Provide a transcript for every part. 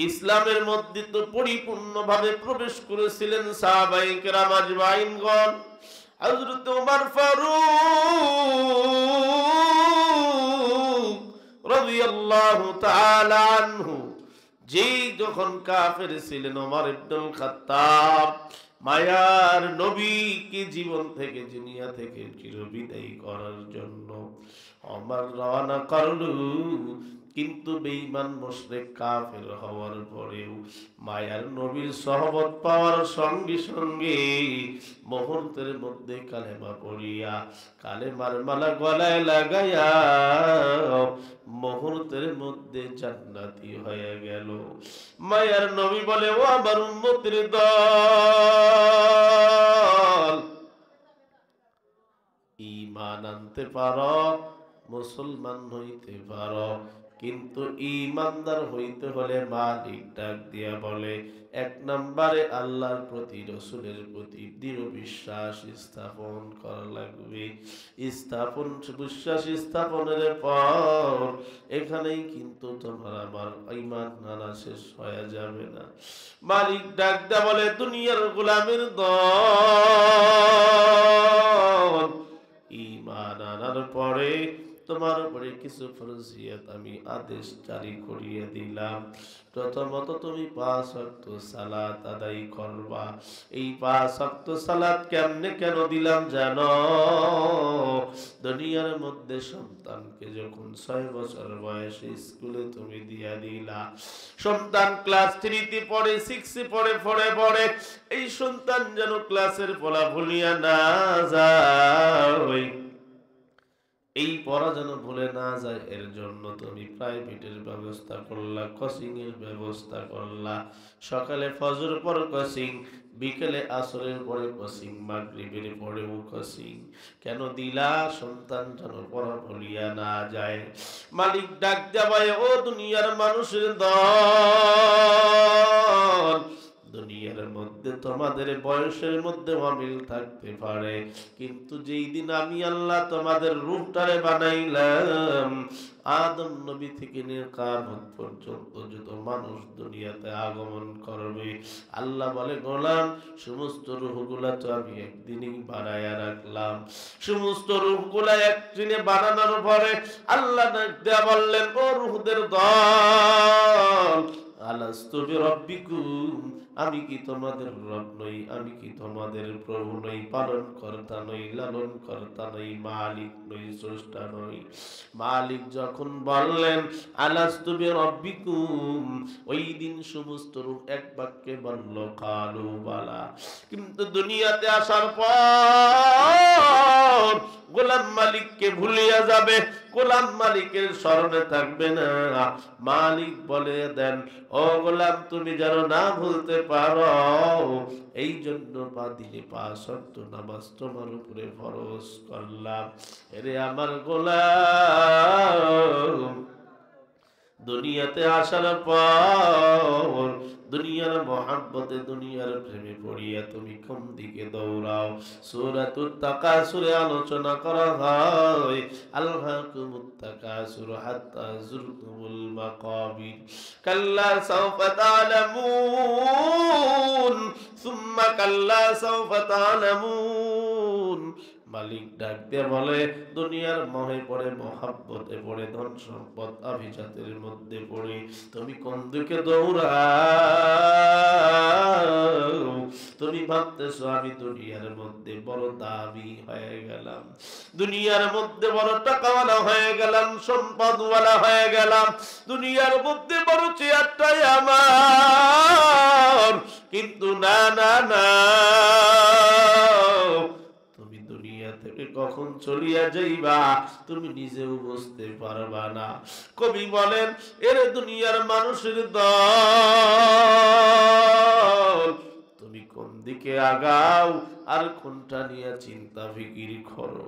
ইসলামের মধ্যে তো পরিপূর্ণভাবে প্রবেশ করেছিলেন সাহাবায়ে কেরাম আজমাইনগণ। হযরত ওমর ফারুক রাদিয়াল্লাহু তাআলা আনহু যেই যখন কাফের ছিলেন, ওমর ইবনুল খাত্তাব মায়ার নবীকে জীবন থেকে দুনিয়া থেকে চিরবিদায় করার জন্য ওমর রওনা করল। কিন্তু বেঈমান মুশরিক কাফের হওয়ার পরেও মায়ার নবীর সহবত পাওয়ার সঙ্গে সঙ্গে মুহূর্তের মধ্যে কালেমা পড়িয়া কালেমার মালা গলায় লাগাইয়া মুহূর্তের মধ্যে জান্নাতি হয়ে গেল। মায়ার নবী বলে, ও আমার উম্মতের দল, ঈমান আনতে পারো, মুসলমান হইতে পারো, কিন্তু ঈমানদার হইতে হলে মালিক ডাক দিয়া বলে, এক নম্বরে আল্লাহর প্রতি, রাসূলের প্রতি দৃঢ় বিশ্বাস স্থাপন করা লাগবে। বিশ্বাস স্থাপনের পর এখানেই কিন্তু তোমার আমার ঈমান আনা শেষ হয়ে যাবে না। মালিক ডাক দিয়া বলে, দুনিয়ার গোলামের দল, ঈমান আনার পরে তোমার উপরে কিছু ফরজিয়াত আমি আদেশ জারি করিয়ে দিলাম। প্রথমত তুমি 5 ওয়াক্ত সালাত আদায় করবা। এই 5 ওয়াক্ত সালাত কেমনে কেন দিলাম জানো? দুনিয়ার মধ্যে সন্তানকে যখন 6 বছর বয়সে স্কুলে তুমি দিয়া দিলা, সন্তান ক্লাস 3 তে পড়ে, 6 এ পড়ে, এই সন্তান যেন ক্লাসের পড়া ভুলিয়া না যায়, এই পড়া যেন ভুলে না যায়, এর জন্য তুমি প্রাইভেটের ব্যবস্থা করলা, কোচিং এর ব্যবস্থা করলা। সকালে ফজর পর কোচিং, বিকেলে আসরের পরে কোচিং, মাগরিবের পরেও কোচিং। কেন দিলা? সন্তান যেন পড়া ভুলিয়া না যায়। মালিক ডাক দেয়, ও দুনিয়ার মানুষের দল, দুনিয়ার মধ্যে তোমাদের বয়সের মধ্যে অমিল থাকতে পারে, কিন্তু যেই দিন আমি আল্লাহ তোমাদের রূপটারে বানাইলাম, আদম নবী থেকে নিয়ে কিয়ামত পর্যন্ত যত মানুষ দুনিয়াতে আগমন করবে, আল্লাহ বলে, গোলাম সমস্ত রূহগুলা তো আমি একদিনই বানায়া রাখলাম। সমস্ত রূহগুলা একদিনে বানানোর পরে আল্লাহ দেয়া বললেন, ও রূহদের দল, আলাস্তু বিরাব্বিকুম, আমি কি তোমাদের রব নই? আমি কি তোমাদের প্রভু নই? পালন কর্তা নই? লালন কর্তা নই? মালিক নই? স্রষ্টা নই? মালিক যখন বললেন আলাস্তু বিরাব্বিকুম, ওই দিন সমস্ত রূহ এক বাক্যে বলল কালু বালা। কিন্তু দুনিয়াতে আসার পর গোলাম মালিককে ভুলিয়া যাবে, গোলাম মালিকের স্মরণে থাকবে না। মালিক বলে দেন, ও গোলাম তুমি যেন না ভুলতে পারো, এই জন্য দিনে 5 ওয়াক্ত নামাজ তোমার উপরে ফরজ করলাম। এরে আমার গোলাম, দুনিয়াতে আসার পর দুনিয়ার মহাব্বতে, দুনিয়ার প্রেমে পড়িয়া তুমি কোন দিকে দৌড়াও? সূরাতুত তাকাসুরে আলোচনা করা হয়, আলহাকুমুত তাকাসুর হাত্তা যুরতুমুল মাকাবির, কাল্লা সাওফা তা'লামুন সুম্মা কাল্লা সাওফা তা'লামুন। মালিক ডাক দিয়ে বলে, দুনিয়ার মোহে পড়ে, মহাব্বতে পড়ে, ধন সম্পদ আভিজাতের মধ্যে পড়ে তুমি কোন দিকে দৌড়াও? তুমি ভাবতেছো আমি দুনিয়ার মধ্যে বড় দামি হয়ে গেলাম, দুনিয়ার মধ্যে বড় টাকাওয়ালা হয়ে গেলাম, সম্পদওয়ালা হয়ে গেলাম, দুনিয়ার মধ্যে বড় চেয়ারটাই আমার। কিন্তু না না না, থেকে কখন চলিয়া যাইবা তুমি নিজেও বুঝতে পারবা না। কবি বলেন, এরে দুনিয়ার মানুষের দল, তুমি কোন দিকে আগাও আর কোনটা নিয়ে চিন্তা ফিকির করো?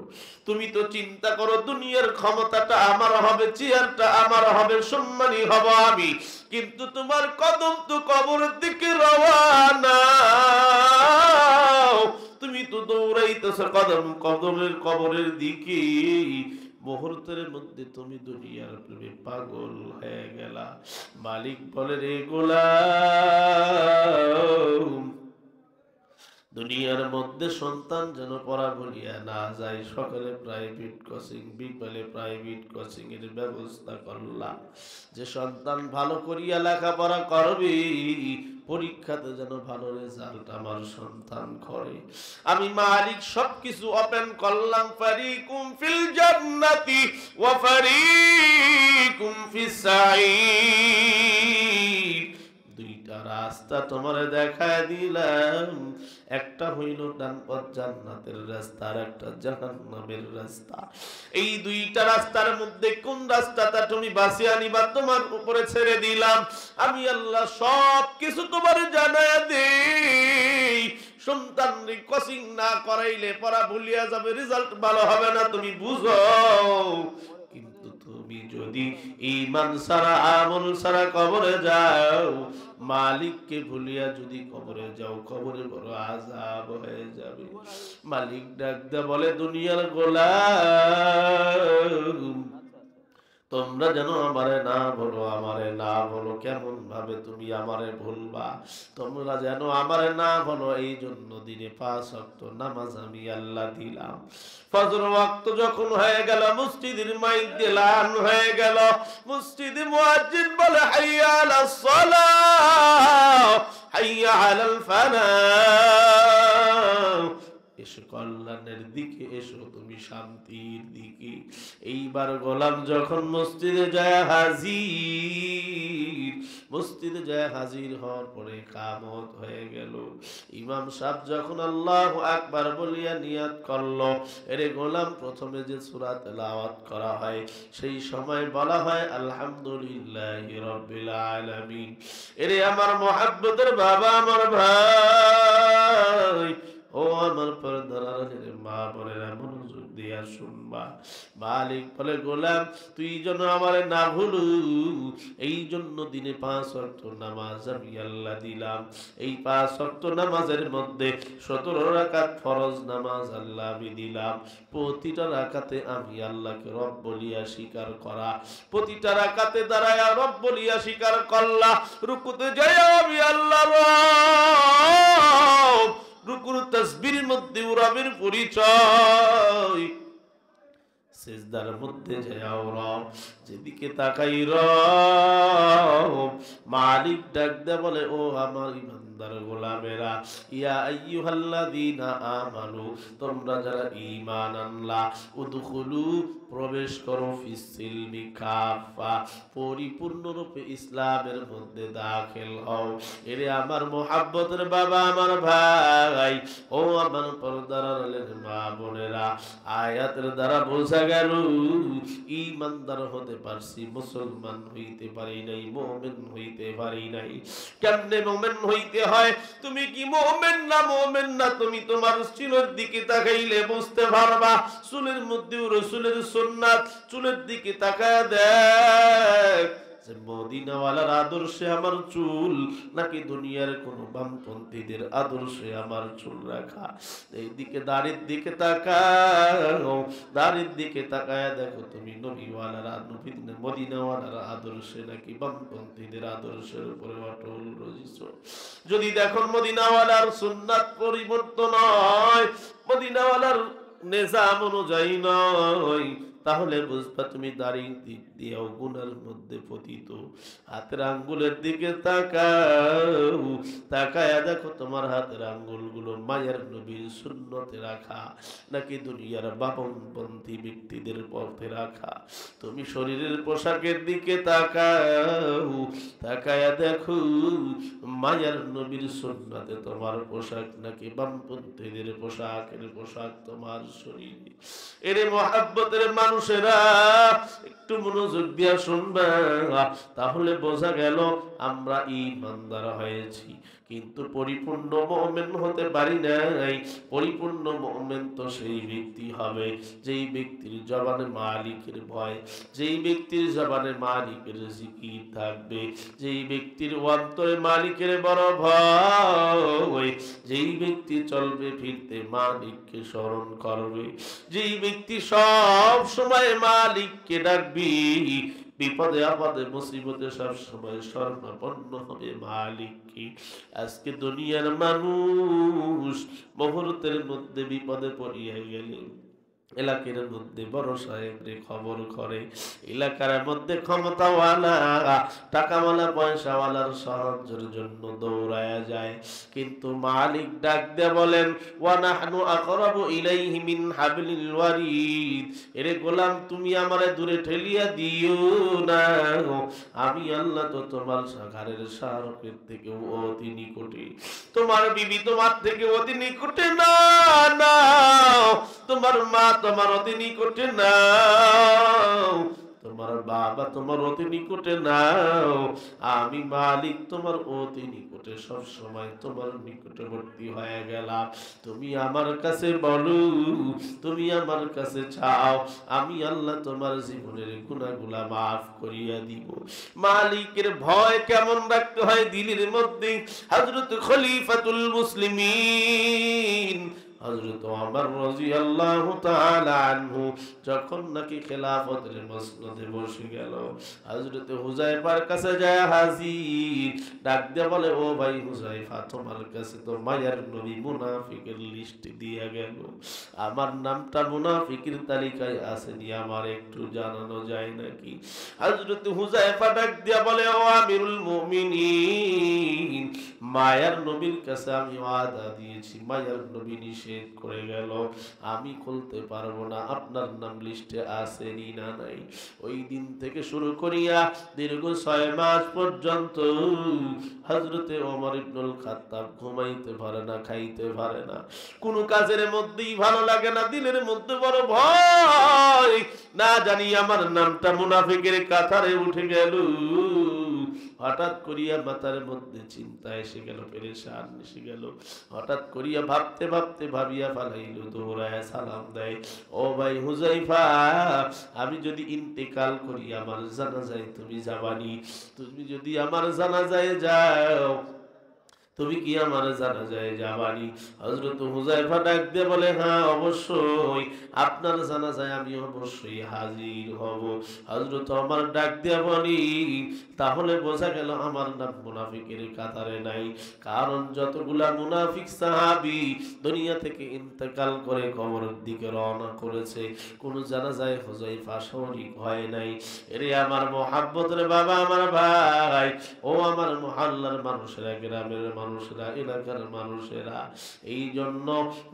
তুমি তো চিন্তা করো দুনিয়ার ক্ষমতাটা আমার হবে, চেয়ারটা আমার হবে, সম্মানী হব আমি, কিন্তু তোমার কদম তো কবরের দিকে রওয়ানা। তুমি তো দৌড়াইতেছ কদমের কবরের দিকে। মুহূর্তের মধ্যে তুমি দুনিয়ার প্রেমে পাগল হয়ে গেলা। মালিক বলে, রে গোলাম, দুনিয়ার মধ্যে সন্তান যেন পড়া ভুলিয়া না যায়, সকালে প্রাইভেট কোচিং, বিকালে প্রাইভেট কোচিং এর ব্যবস্থা করলাম, যে সন্তান ভালো করিয়া লেখাপড়া করবে, পরীক্ষাতে যেন ভালো রেজাল্ট আমার সন্তান করে। আমি মালিক সবকিছু ওপেন করলাম। ফারিকুম ফিল জান্নাতি ওয়া ফারিকুম ফিস সাঈদ, দুইটা রাস্তা তোমারে দেখায় দিলাম। একটা হইল ডান পথ জান্নাতের রাস্তা, আর একটা জাহান্নামের রাস্তা। এই দুইটা রাস্তার মধ্যে কোন রাস্তাটা তুমি বাছিয়ে নিবা তোমার উপরে ছেড়ে দিলাম। আমি আল্লাহ সব কিছু তোমারে জানায় দেই। সন্তান কোচিং না করাইলে পড়া ভুলিয়া যাবে, রেজাল্ট ভালো হবে না, তুমি বুঝো। কিন্তু তুমি যদি ঈমান ছাড়া আমল ছাড়া কবরে যাও, মালিককে ভুলিয়া যদি কবরে যাও, কবরে বড় আযাব হয়ে যাবে। মালিক ডাক দেয়া বলে, দুনিয়ার গোলাম, তোমরা যেন আমারে না বলো, আমারে না বলো। কেমন ভাবে তুমি আমারে ভুলবা? তোমরা যেন আমারে না বলো, এই জন্য দিনে 5 ওয়াক্ত নামাজ আমি আল্লাহ দিলাম। ফজর ওয়াক্ত যখন হয়ে গেল, মসজিদের মাইক দিলাম হয়ে গেল, মসজিদে মুয়াজ্জিন বলে, হাইয়া আলাস সালাহ, হাইয়া আলাল ফালাহ, এসো কল্যাণের দিকে, এসো তুমি শান্তির দিকে। এইবার গোলাম যখন মসজিদে যায় হাজির, মসজিদে যায় হাজির হওয়ার পরে কামত হয়ে গেল। ইমাম সাহেব যখন আল্লাহু আকবার বলিয়া নিয়াত করলো, এরে গোলাম প্রথমে যে সূরা তেলাওয়াত করা হয়, সেই সময় বলা হয় আলহামদুলিল্লাহি রাব্বিল আলামিন। এরে আমার মুহাব্বতের বাবা, আমার ভাই, ও আমার পর্দার মা বোনেরা, মনোযোগ দিয়া শুনবা। মালিক বলে, গোলাম তুই যেন আমারে না ভুলু, এই জন্য দিনে 5 ওয়াক্ত নামাজ আমি আল্লাহ দিলাম। এই 5 ওয়াক্ত নামাজের মধ্যে 17 রাকাত ফরজ নামাজ আল্লাহ আমি দিলাম। প্রতিটা রাকাতে আমি আল্লাহকে রব বলিয়া স্বীকার করা, প্রতিটা রাকাতে দাঁড়ায়া রব বলিয়া স্বীকার করলা। রুকুতে যায় আমি আল্লাহ রব, রুকুর তাসবিহের মধ্যে রবের পরিচয়, সিজদার মধ্যে যাও রব, যেদিকে তাকাই রব। মালিক ডাক দে বলে, ও আমার ইমানদার গোলামেরা, ইয়া আইয়ুহাল্লাযীনা আমানু, তোমরা যারা ঈমান আনলা, উদখুলু, প্রবেশ করো, ফিস সিলমি কাফা, পরিপূর্ণরূপে ইসলামের মধ্যে দাখিল হও। এরে আমার মুহাব্বতের বাবা, আমার ভাই, ও আমার পর্দার আড়ালের মা বোনেরা, আয়াতের দ্বারা বোঝা গেল ঈমানদার হতে পারছি, মুসলমান হইতে পারি নাই, মুমিন হইতে পারি নাই। কেমনে মুমিন হইতে হয়? তুমি কি মুমিন না মুমিন না, তুমি তোমার চুলের দিকে তাকাইলে বুঝতে পারবা। চুলের মধ্যে রাসূলের সুন্নাত, চুলের দিকে তাকায় দেখ যে মদিনাওয়ালার আদর্শে আমার চুল, নাকি দুনিয়ার কোন বামপন্থীদের আদর্শে আমার চুল রাখা। এইদিকে দাড়ির দিকে তাকাও, দাড়ির দিকে তাকায় দেখো তুমি নবীওয়ালারা, মদিনাওয়ালার আদর্শে নাকি বামপন্থীদের আদর্শের উপরে অটল রয়েছে। যদি দেখো মদিনাওয়ালার সুন্নাত পরিবর্তন হয়, মদিনাওয়ালার নিজাম অনুযায়ী নয়, তাহলে বুঝবা তুমি দাঁড়িয়ে দিক দিয়েও গুনার মধ্যে পতিত। হাতের আঙ্গুলের দিকে তাকাও, তাকায়া দেখো তোমার হাতের আঙ্গুলগুলো মায়ের নবীর সুন্নতে রাখা, নাকি দুনিয়ার বামপন্থী ব্যক্তিদের পথে রাখা। তুমি শরীরের পোশাকের দিকে তাকাও, তাকায়া দেখো মায়ের নবীর সুন্নতে তোমার পোশাক, নাকি বামপন্থীদের পোশাক তোমার শরীরে। এরে মুহাব্বতের মানুষেরা, একটু মনোযোগ দিয়া শুনবা, তাহলে বোঝা গেল আমরা ঈমানদার হয়েছি, কিন্তু পরিপূর্ণ মুমিন হতে পারি নাই। পরিপূর্ণ মুমিন তো সেই ব্যক্তি হবে যেই ব্যক্তির জবানে মালিকের ভয়, যেই ব্যক্তির জবানে মালিকের জিকির থাকবে, যেই ব্যক্তির অন্তরে মালিকের বড় ভয়, যেই ব্যক্তি চলবে ফিরতে মালিককে স্মরণ করবে, যেই ব্যক্তি সব সময় মালিককে ডাকবি, বিপদে আপদে মুসিবতে সব সময় শরণাপন্ন হবে মালিককে। আজকে দুনিয়ার মানুষ মুহূর্তের মধ্যে বিপদে পড়িয়া গেলে এলাকার মধ্যে বড় সাহেবরে খবর করে, এলাকার মধ্যে ক্ষমতাওয়ালা টাকাওয়ালা পয়সাওয়ালার সাহায্যের জন্য দৌড়ায়া যায়, কিন্তু মালিক ডাক দিয়ে বলেন ওয়া নাহনু আকরাবু ইলাইহি মিন হাবলিল ওয়ারিদ, এরে গোলাম তুমি আমারে দূরে ঠেলিয়া দিও না, আমি আল্লাহ তো তোমার ঘরের শাহরুখের থেকে অতি নিকটে, তোমার বিবি তোমার থেকে অতি নিকটে না, না তোমার মা তোমার অতি নিকটে নাও, তোমার বাবা তোমার অতি নিকটে নাও, আমি মালিক তোমার অতি নিকটে সব সময় তোমার নিকটবর্তী হয়ে গেলাম। তুমি আমার কাছে বলো, তুমি আমার কাছে চাও, আমি আল্লাহ তোমার জীবনের গুনাহগুলা মাফ করিয়া দিব। মালিকের ভয় কেমন রাখতে হয় দিলের মধ্যে, হযরত খলিফাতুল মুসলিমিন হযরত ওমর রাদিয়াল্লাহু তাআলা আনহু যখন নাকি খেলাফতের মসনদে বসে গেল, হযরত হুযায়ফার কাছে যায় হাজির, ডাক দিয়ে বলে ও ভাই হুযায়ফা, তোমার কাছে তো মায়ার নবী মুনাফিকের লিস্ট দিয়ে গেল, আমার নামটা মুনাফিকের তালিকায় আসেনি, আমার একটু জানানো যায় নাকি? হযরত হুযায়ফা ডাক দিয়ে বলে ও আমিরুল মুমিনিন, মায়ার নবীর কাছে আমি ওয়াদা দিয়েছি, মায়ার নবী নিষেধ করে গেল, আমি খুলতে পারবো না, আপনার নাম লিস্টে আসেনি না নাই? ওই দিন থেকে শুরু করিয়া দীর্ঘ 6 মাস পর্যন্ত হযরতে ওমর ইবনুল খাত্তাব ঘুমাইতে পারে না, খাইতে পারে না, কোন কাজের মধ্যেই ভালো লাগে না, দিলের মধ্যে বড় ভয়, না জানি আমার নামটা মুনাফিকের কাতারে উঠে গেল। হঠাৎ করিয়া মাথার মধ্যে চিন্তা এসে গেল, পেরেশান এসে গেল, হঠাৎ করিয়া ভাবতে ভাবতে ভাবিয়া ফালাইল, দৌড়ায় সালাম দেয় ও ভাই হুযায়ফা, আমি যদি ইন্তেকাল করি আমার জানাজায় তুমি যাবানি? তুমি যদি আমার জানাজায় যাও, তুমি কি আমার জানাজায় যাবানি? হযরত হুযায়ফা ডাক দিয়ে বলে হ্যাঁ অবশ্যই, আপনার জানাজায় আমি অবশ্যই হাজির হব। হযরত ওমর ডাক দিয়ে বলি তাহলে বোঝা গেল আমার নাম মুনাফিকের কাতারে নাই, কারণ যতগুলা মুনাফিক সাহাবী দুনিয়া থেকে ইন্তেকাল করে কবরের দিকে রওনা করেছে, কোন জানাজায় হুযায়ফা শরীক হয় নাই। এরে আমার মুহাব্বতের বাবা, আমার ভাই, ও আমার মহল্লার মানুষেরা, গ্রামের মানুষেরা, এলাকার মানুষেরা, এই জন্য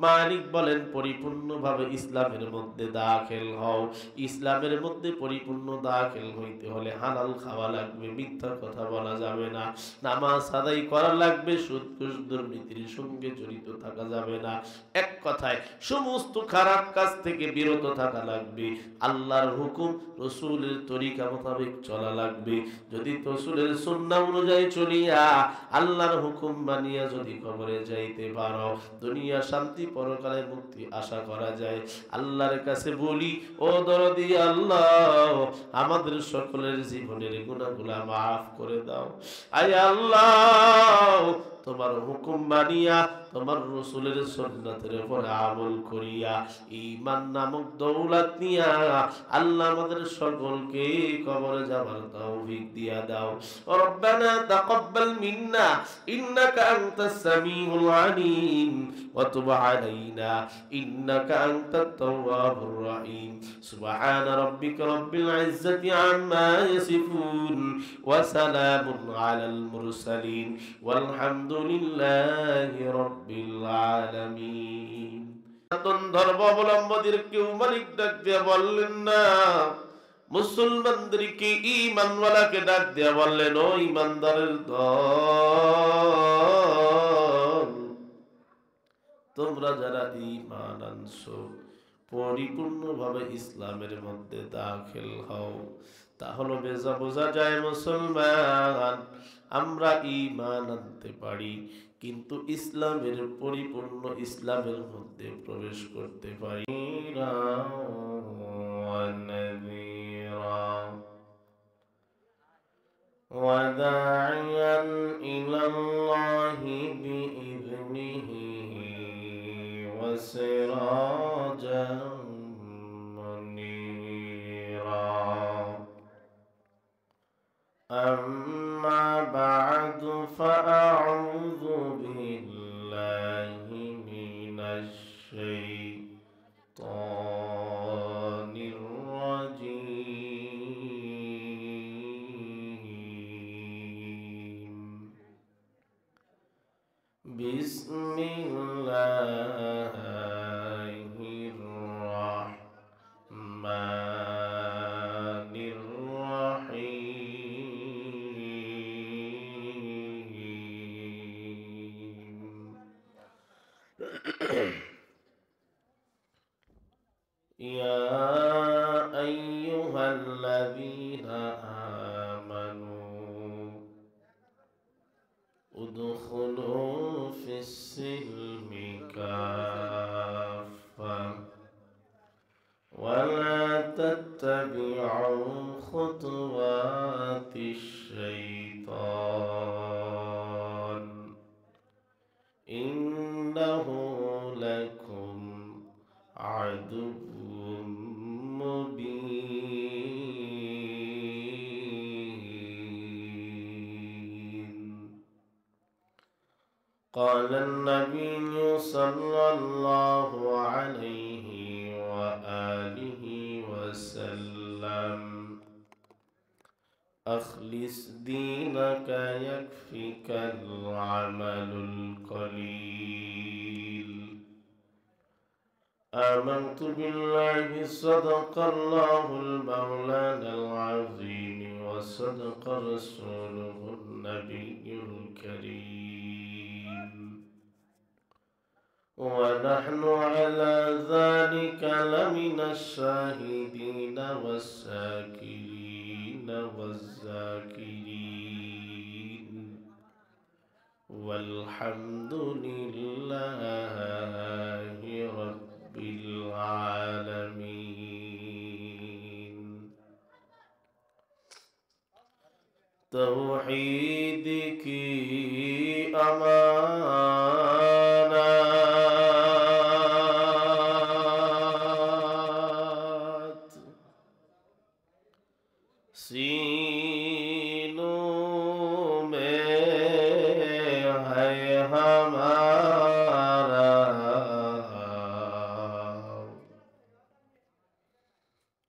মালিক বলেন পরিপূর্ণভাবে ইসলামের মধ্যে দাখিল হও। ইসলামের মধ্যে পরিপূর্ণ দাখিল হইতে হলে হালাল খাওয়া লাগবে, মিথ্যা কথা বলা যাবে না, নামাজ আদায় করা লাগবে, সুদ ঘুষ দুর্নীতির সঙ্গে জড়িত থাকা যাবে না, এক কথায় সমস্ত খারাপ কাজ থেকে বিরত থাকা লাগবে, আল্লাহর হুকুম রাসূলের তরিকা মোতাবেক চলা লাগবে। যদি রাসূলের সুন্নাহ অনুযায়ী চলিয়া আল্লাহর হুকুম মানিয়া যদি কবরে যাইতে পারো, দুনিয়া শান্তি পরকালে মুক্তি আশা করা যায়। আল্লাহর কাছে বলি ও দরদি আল্লাহ, আমাদের সকলের জীবনের গুনাহগুলা মাফ করে দাও। আয় আল্লাহ, তোমার হুকুম মানিয়া তোমার রাসূলের সুন্নাতের উপর আমল করিয়া ঈমান নামক দৌলত নিয়া আল্লাহ আমাদের সকলকে কবরে যাবার তৌফিক দিয়া দাও। রব্বানা তাকাব্বাল মিন্না ইন্নাকা আনতাস সামিউল আলিম ওয়া তুব আলাইনা ইন্নাকা আনতাত তাওয়াবুর রহিম। সুবহানা রাব্বিকা রাব্বিল ইজ্জাতি আম্মা ইয়াসিফুন ওয়া সালামুন আলাল মুরসালিন ওয়ালহামদুলিল্লাহি রাব্বিল আলামিন। ধর্ম অবলম্বীদের কেউ মালিক ডাক দিয়ে বললেন না, মুসলমানদেরকে ঈমানওয়ালাকে ডাক দিয়ে বললেন ও ঈমানদারের দল, তোমরা যারা ঈমান আনছো পরিপূর্ণভাবে ইসলামের মধ্যে দাখিল হও। তাহলে বোঝা যায় মুসলমান আমরা ঈমান আনতে পারি, কিন্তু ইসলামের পরিপূর্ণ ইসলামের মধ্যে প্রবেশ করতে পারি না। وَدَاعِيًا إِلَى اللَّهِ بِإِذْنِهِ وَسِرَاجًا مُنِيرًا أما بعد فأعوذ بالله من الشيطان الرجيم. بسم الله الرحمن الرحيم. يا أيها الذين آمنوا ادخلوا في السلم كافة ولا تتبعوا خطوات الشيطان إنه لكم عدو مبين. قال النبي صلى الله عليه وآله وسلم أخلص دينك يكفك العمل القليل. آمنت بالله صدق الله المولانا العظيم وصدق رسوله النبي الكريم ونحن على ذلك لمن الشاهدين والشاكرين والذاكرين والحمد لله رب العالمين. توحید کی امانت सीनों में है हमारा,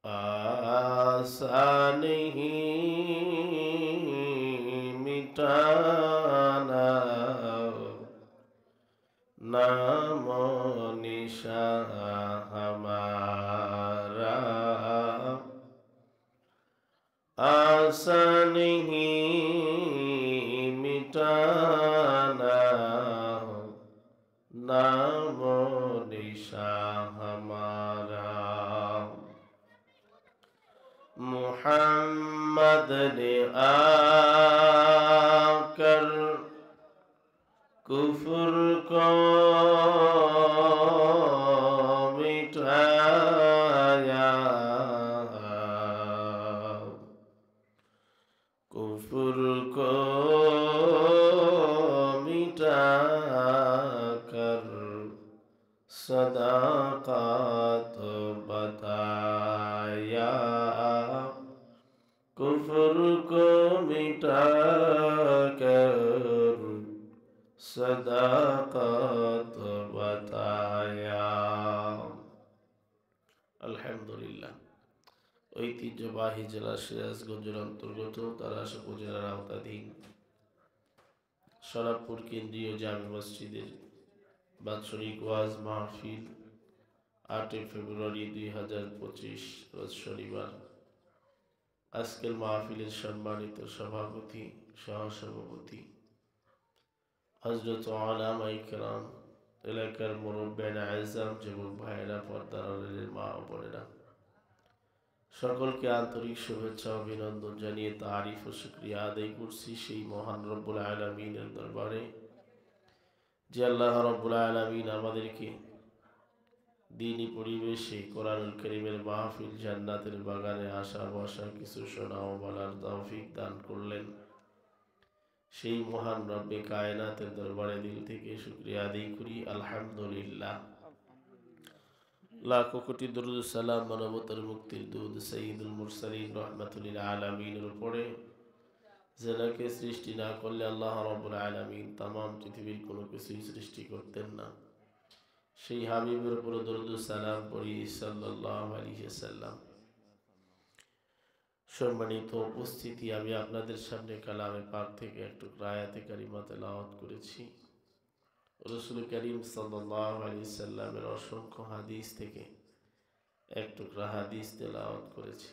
आसान नहीं मिटाना, नामो निशान हमारा, आसान नहीं मिटाना, नामो निशान हमारा। मुहम्मद ने आकर कुफ्र को मिटाया, कुफ्र को मिटाकर सदाकत बताया, कुफ्र को मिटाकर सदाकत बताया। আলহামদুলিল্লাহ। ঐতিহ্যবাহী জেলা সিরাজগঞ্জের অন্তর্গত তারাশ উপজেলার আওতাধীন সরাবপুর কেন্দ্রীয় জামে মসজিদের বাৎসরিক ওয়াজ মাহফিল 8 ফেব্রুয়ারি 2025 রোজ শনিবার। আজকের মাহফিলের সম্মানিত সভাপতি সহসভাপতি হযরত উলামা ইকরাম, এলাকার মুরব্বিয়ান আযম, যুবক ভাইয়েরা, পর্দার আড়ালের মা ও বোনেরা, সকলকে আন্তরিক শুভেচ্ছা অভিনন্দন জানিয়ে তারিফ ও শুকরিয়া আদায় করছি সেই মহান রব্বুল আলামিনের দরবারে যে আল্লাহ রব্বুল আলামিন আমাদেরকে দ্বীনি পরিবেশে কোরআনুল কারীমের মাহফিল, জান্নাতের বাগানে আসা বসা, কিছু শোনা ও বলার তৌফিক দান করলেন। সেই মহান রব্বে কায়নাতের দরবারে দিল থেকে শুকরিয়া আদায় করি, আলহামদুলিল্লাহ। লাখো কোটি দরুদ সালাম মানবতার মুক্তির দুধ সঈদুল মুরসালিন রহমাতুল লিল আলামিনের উপরে, জেনাকে সৃষ্টি না করলে আল্লাহ রাব্বুল আলামিন তামাম পৃথিবীর কোনো কিছুই সৃষ্টি করতেন না। সেই হাবিবের উপর দরুদ ও সালাম পড়ি সাল্লাল্লাহু আলাইহি ওয়াসাল্লাম। সম্মানিত উপস্থিতি, আমি আপনাদের সামনে কালামে পাক থেকে একটু আয়াতে কারিমা তেলাওয়াত করেছি। রাসূল করিম সাল্লাল্লাহু আলাইহি ওয়াসাল্লামের অসংখ্য হাদিস থেকে একটু হাদিস তেলাওয়াত করেছি।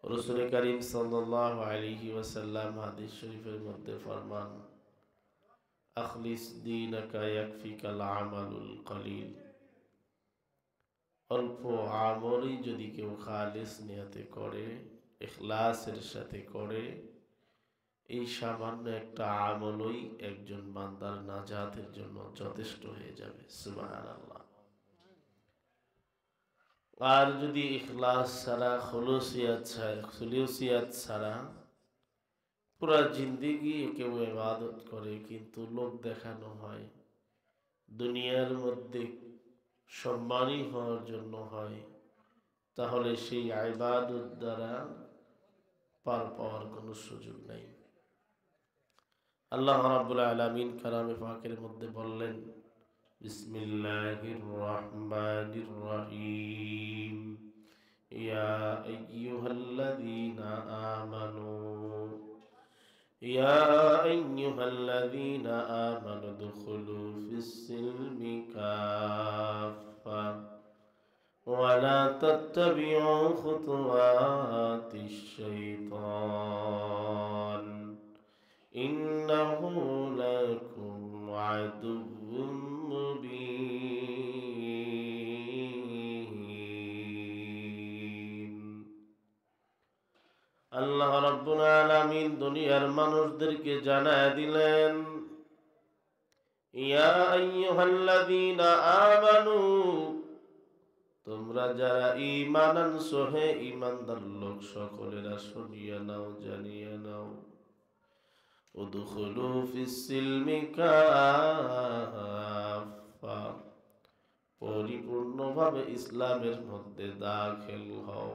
রাসূল করিম সাল্লাল্লাহু আলাইহি ওয়াসাল্লাম হাদিস শরীফের মধ্যে ফরমান, আখলিস দীনাকা ইয়াকফিকাল আমালুল কলিল। অল্প আমলই যদি কেউ খালিস নিয়তে করে, ইখলাসের সাথে করে, এই সামান্য একটা আমলই একজন বান্দার নাজাতের জন্য যথেষ্ট হয়ে যাবে। সুবহানাল্লাহ। আর যদি ইখলাস ছাড়া, খুলুসিয়াত ছাড়া পুরা জিন্দেগি কেউ ইবাদত করে কিন্তু লোক দেখানো হয়, দুনিয়ার মধ্যে সম্মানী হওয়ার জন্য হয়, তাহলে সেই ইবাদত দ্বারা পার পাওয়ার কোনো সুযোগ নাই। আল্লাহ রাব্বুল আলামিন কালামে পাকের মধ্যে বললেন, বিসমিল্লাহির রহমানির রহিম, ইয়া আইয়ুহাল্লাযীনা আমানু দুখুলু ফিস-সিলমি কাফা ওয়া লা তাত্তাবিউ খুতুওয়াতিশ শাইতান ইন্নাহু লাকুম আদুউম মুবিন। আল্লাহ রাব্বুল আলামিন দুনিয়ার মানুষদেরকে জানায় দিলেন, ইয়া আইয়ুহাল্লাযীনা আমানু, তোমরা যারা ঈমান আনছো, হে ঈমানদার লোক সকলেরা শুনিয়া নাও, জানিয়া নাও, উদখুলু ফিস-সিলমি কাফা, পরিপূর্ণভাবে ইসলামের মধ্যে দাখিল হও।